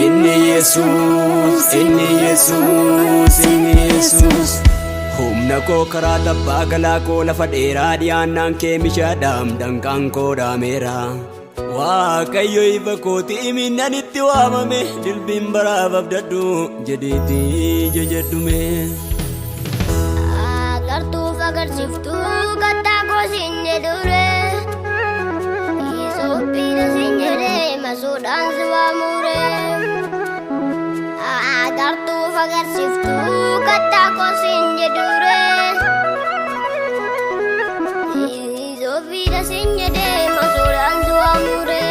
Inni Yesus, inni Yesus, inni Yesus. Humna koo karaa tabbaa galaa koo lafa dheeraa dhiyaannaan kee mishaadhaam danqaan koo dhaameera. Waaqayyo ifa kooti iminnaan itti waamame dilbiin baraaf abdadhu jedheetii jajadhume. Agartuuf agarsiiftuu kattaa koo siin jedhure Isoophiidha siin jedhee masuudhaan si waamure. Agartuuf agarsiiftuu kattaa koo siin jedhure Isoophiidha siin jedhee masuudhaan si waamure.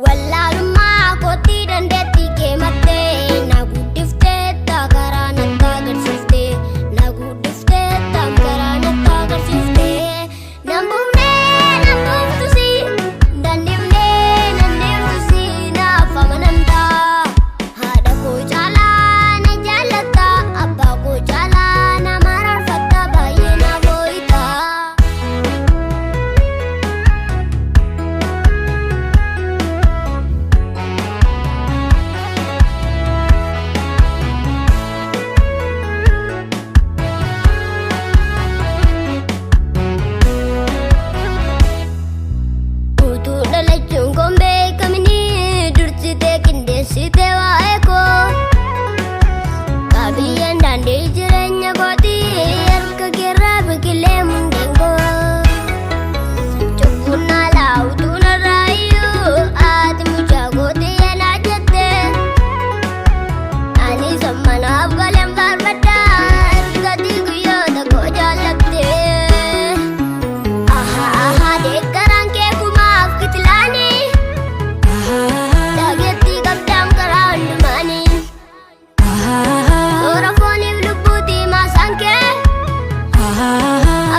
Wallaalummaa kootii dandeettii kee mattee na guddiftee karaa natti agarsiiftee na guddiftee karaa natti agarsiiftee. Nan buuftusi dandeeftusi naaf amanamtaa. Haadha koo caalaa na jaallatta abbaa koo caalaa na mararfatta baay'ee na boo'ita. Utuu dhalachuun koon beekamni dursitee qindeessitee waa'ee koo. Qabiyyeen daandii jireenya kootii harka keerraa biqilee mundeen koo. Cubbuun naalaa utuu narraa iyyuu haati mucaa kootii yaalaa jettee. Ani sammanaaf galeen faarfadhaa ergatii guyyoota koo jaallattee. Deeggaraan kee kumaaf kitilaanii dhageettii qabdaan karaa hundumaanii. Toora fooniif lubbuutii maasaan kee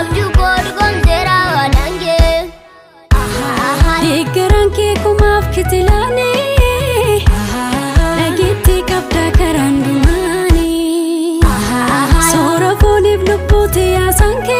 abjuu koo dhugoomseera waadaan kee. Deeggaraan kee kumaaf kitilaanii dhageettii qabdaa karaa hundumaanii. Toora fooniif lubbuutii maasaan kee